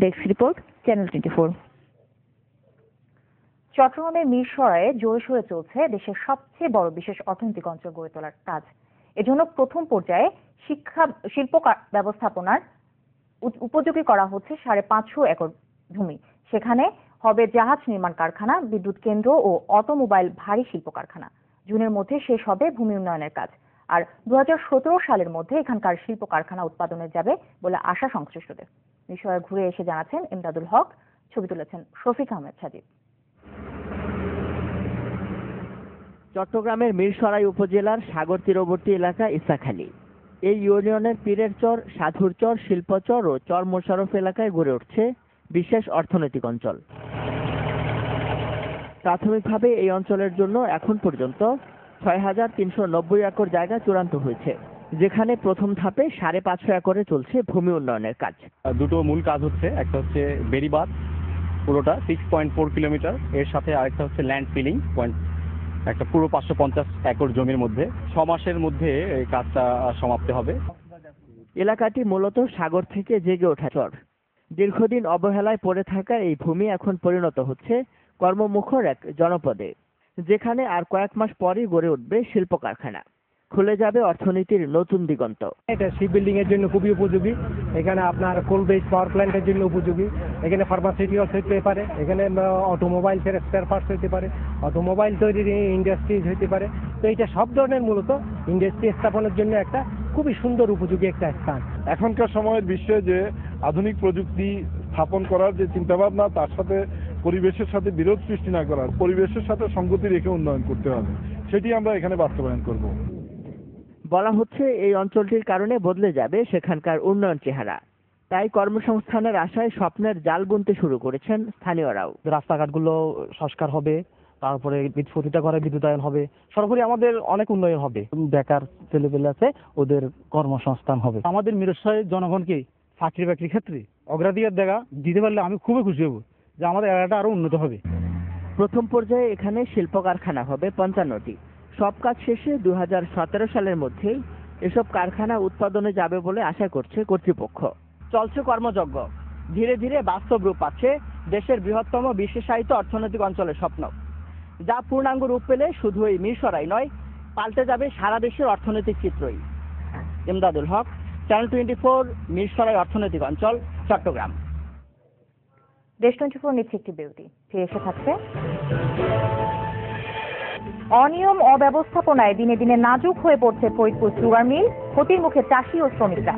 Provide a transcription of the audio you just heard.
Desk report, channel 24। চট্টগ্রামের মিরসরাইয়ে জোরে সোরে চলছে দেশের সবচেয়ে বড় বিশেষ অর্থনৈতিক অঞ্চল গড়ে তোলার কাজ। এজন্য প্রথম পর্যায়ে শিল্প ব্যবস্থাপনার উপযোগী করা হচ্ছে 550 একর ভূমি। সেখানে হবে জাহাজ নির্মাণ কারখানা, বিদ্যুৎ কেন্দ্র ও অটোমোবাইল ভারী শিল্প কারখানা। জুনের মধ্যে শেষ হবে ভূমি উন্নয়নের কাজ। আর 2017 সালের মধ্যে এখানকার শিল্প কারখানা উৎপাদনে যাবে বলে আশা সংশ্লিষ্টদের। বিষয়ে ঘুরে এসে জানাচ্ছেন ইমদাদুল হক, ছবি তুলেছেন শফিক আহমেদ সাজিদ। চট্টগ্রামের মিরসরাই উপজেলার সাগর তীরবর্তী এলাকা ইসাখালী। এই ইউনিয়নের পীরের চর, সাধুর চর, শিল্পচর ও চর মোশাররফ এলাকায় গড়ে উঠছে বিশেষ অর্থনৈতিক অঞ্চল। প্রাথমিকভাবে এই অঞ্চলের জন্য এখন পর্যন্ত 6390 একর জায়গা চূড়ান্ত হয়েছে, যেখানে প্রথম ধাপে 550 একরে চলছে ভূমি উন্নয়নের কাজ। দুটো মূল কাজ হচ্ছে, একটা হচ্ছে বেড়িবাঁধ পুরোটা 6.4 কিলোমিটার, এর সাথে আরেকটা হচ্ছে ল্যান্ড ফিলিং পয়েন্ট, একটা পুরো 550 একর জমির মধ্যে 6 মাসের মধ্যে এই কাজটা সমাপ্ত হবে। এলাকাটি মূলত সাগর থেকে জেগে ওঠা চর। দীর্ঘদিন অবহেলায় পড়ে থাকা এই ভূমি এখন পরিণত হচ্ছে কর্মমুখর এক জনপদে, যেখানে আর কয়েক মাস পরই গড়ে উঠবে শিল্প কারখানা। খুলে যাবে অর্থনীতির নতুন দিগন্ত। এটা শিপ বিল্ডিং এর জন্য খুবই উপযোগী। এখানে আপনার কোল বেস পাওয়ার প্ল্যান্টের জন্য উপযোগী। এখানে ফার্মাসিউটিক্যালস হতে পারে, এখানে অটোমোবাইল স্পেয়ার পার্টস হতে পারে, অটোমোবাইল তৈরির ইন্ডাস্ট্রিজ হতে পারে। তো এটা সব ধরনের মূলত ইন্ডাস্ট্রি স্থাপনের জন্য একটা খুবই সুন্দর উপযোগী একটা স্থান। এখনকার সময়ের বিশ্বে যে আধুনিক প্রযুক্তি স্থাপন করার যে চিন্তাভাবনা, তার সাথে পরিবেশের সাথে বিরোধ সৃষ্টি না করার, পরিবেশের সাথে সঙ্গতি রেখে উন্নয়ন করতে হবে, সেটি আমরা এখানে বাস্তবায়ন করব। বলা হচ্ছে এই অঞ্চলটির কারণে বদলে যাবে সেখানকার উন্নয়ন চেহারা। তাই কর্মসংস্থানের আশায় স্বপ্নের জাল বুনতে শুরু করেছেন স্থানীয়রাও। রাস্তাঘাটগুলো সংস্কার হবে, তারপরে প্রতিটা ঘরে বিদ্যুতায়ন হবে, সর্বোপরি আমাদের অনেক উন্নয়ন হবে। বেকার ছেলেপেলে আছে, ওদের কর্মসংস্থান হবে। আমাদের মিরসরাইয়ের জনগণকে চাকরি বাকরির ক্ষেত্রে অগ্রাধিকার দিতে পারলে আমি খুবই খুশি হব, যে আমাদের এলাকাটা আরো উন্নত হবে। প্রথম পর্যায়ে এখানে শিল্প কারখানা হবে 55টি। সব কাজ শেষে 2017 সালের মধ্যেই এসব কারখানা উৎপাদনে যাবে বলে আশা করছে কর্তৃপক্ষ। চলছে কর্মযজ্ঞ। ধীরে ধীরে বাস্তব রূপ পাচ্ছে দেশের বৃহত্তম বিশেষায়িত অর্থনৈতিক অঞ্চলের স্বপ্ন, যা পূর্ণাঙ্গ রূপ পেলে শুধু এই মিরসরাই নয়, পাল্টে যাবে সারা দেশের অর্থনৈতিক চিত্রই। ইমদাদুল হক, চ্যানেল 24, মিরসরাই অর্থনৈতিক অঞ্চল, চট্টগ্রাম। দেশ 24 নিচ্ছে একটি বিরতি, ফিরে এসে থাকছে। অনিয়ম অব্যবস্থাপনায় দিনে দিনে নাজুক হয়ে পড়ছে ফরিদপুর সুগার মিল। ক্ষতির মুখে চাষি ও শ্রমিকরা।